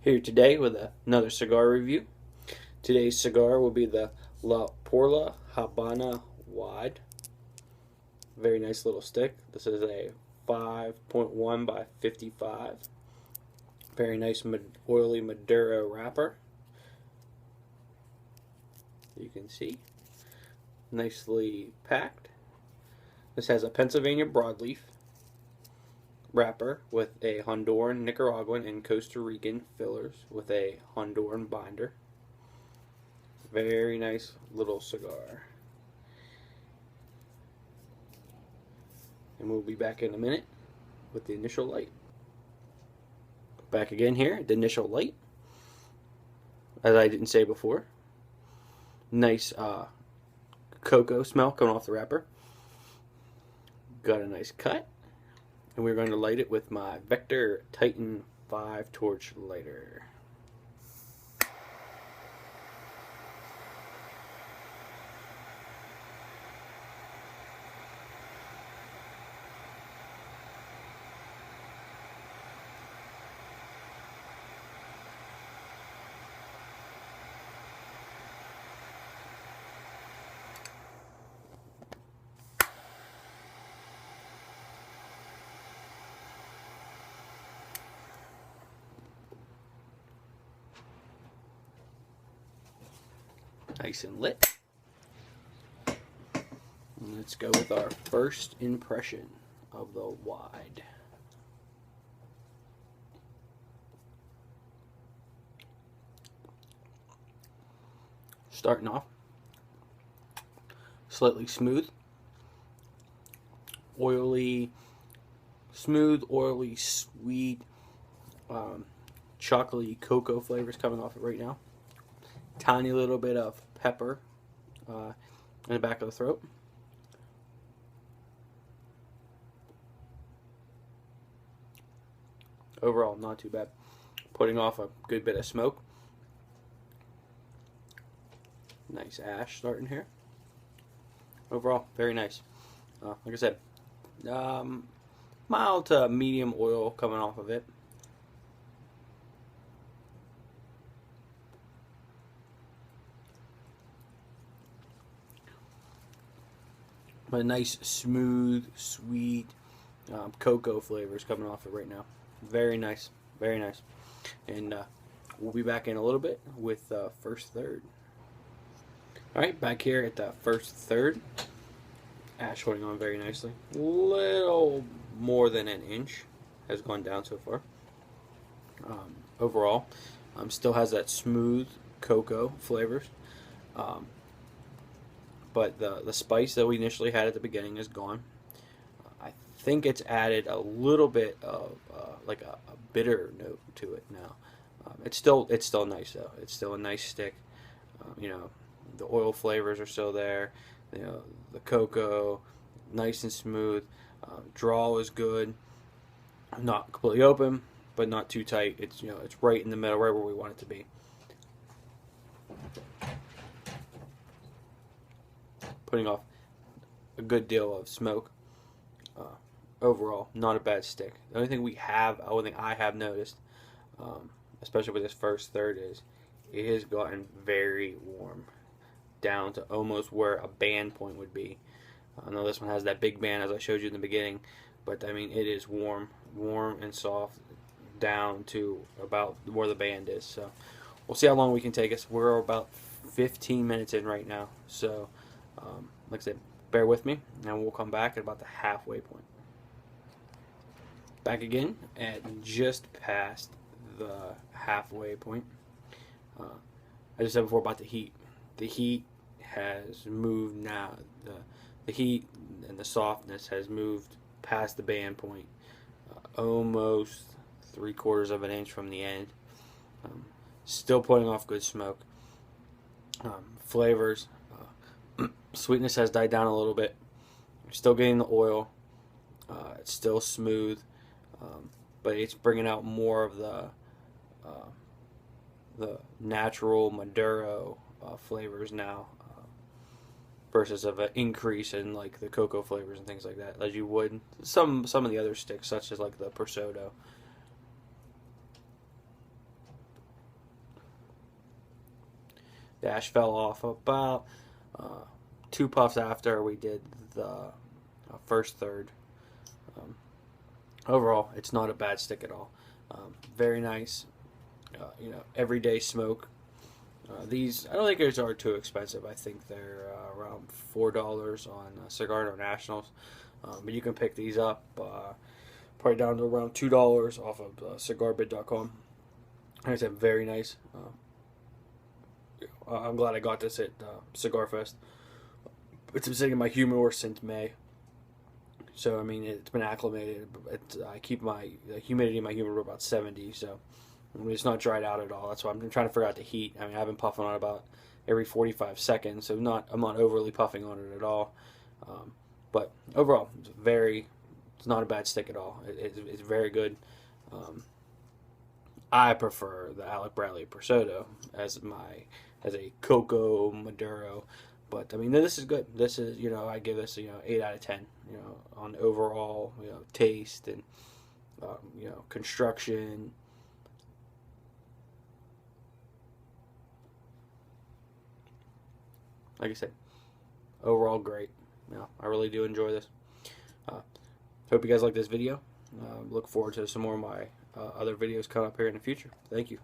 Here today with another cigar review. Today's cigar will be the Perla Habana Wide. Very nice little stick. This is a 5.1 by 55. Very nice oily Maduro wrapper. You can see. Nicely packed. This has a Pennsylvania broadleaf wrapper with a Honduran, Nicaraguan, and Costa Rican fillers with a Honduran binder. Very nice little cigar. And we'll be back in a minute with the initial light. Back again here, the initial light. As I didn't say before, nice cocoa smell coming off the wrapper. Got a nice cut. And we're going to light it with my Vector Titan 5 torch lighter. Nice and lit. And let's go with our first impression of the wide. Starting off slightly smooth, oily, sweet, chocolatey cocoa flavors coming off it right now. Tiny little bit of pepper in the back of the throat. Overall, not too bad. Putting off a good bit of smoke. Nice ash starting here. Overall, very nice. Like I said, mild to medium oil coming off of it. But nice, smooth, sweet cocoa flavors coming off it right now. Very nice, very nice. And we'll be back in a little bit with first third. Alright, back here at the first third. Ash holding on very nicely. Little more than an inch has gone down so far. Overall, still has that smooth cocoa flavors. But the spice that we initially had at the beginning is gone. I think it's added a little bit of like a bitter note to it now. It's still nice though. It's still a nice stick. You know, the oil flavors are still there. You know, the cocoa, nice and smooth. Draw is good. Not completely open, but not too tight. It's it's right in the middle, right where we want it to be. Putting off a good deal of smoke. Overall, not a bad stick. The only thing I have noticed, especially with this first third, is it has gotten very warm, down to almost where a band point would be. I know this one has that big band as I showed you in the beginning, but I mean it is warm and soft down to about where the band is. So we'll see how long we can take us. We're about 15 minutes in right now, so like I said, bear with me, and we'll come back at about the halfway point. Back again at just past the halfway point. I just said before about the heat. The heat has moved now. The heat and the softness has moved past the band point, almost 3/4 of an inch from the end. Still putting off good smoke. Flavors. Sweetness has died down a little bit. You're still getting the oil. It's still smooth, but it's bringing out more of the natural Maduro flavors now, versus of an increase in like the cocoa flavors and things like that, as you would some of the other sticks, such as like the Persodo. The ash fell off about 2 puffs after we did the first third. Overall, it's not a bad stick at all. Very nice, everyday smoke. These, I don't think these are too expensive. I think they're around $4 on Cigar Internationals. But you can pick these up probably down to around $2 off of cigarbid.com. Like I said, very nice. I'm glad I got this at Cigar Fest. It's been sitting in my humidor since May. So, I mean, it's been acclimated. I keep my humidity in my humidor about 70, so I mean, it's not dried out at all. That's why I'm trying to figure out the heat. I mean, I've been puffing on it about every 45 seconds, so I'm not overly puffing on it at all. But overall, it's not a bad stick at all. It's very good. I prefer the Alec Bradley Persoto as a Cocoa Maduro. But, I mean, this is good. This is, I give this, 8 out of 10, on overall, taste and, construction. Like I said, overall great. I really do enjoy this. Hope you guys like this video. Look forward to some more of my other videos coming up here in the future. Thank you.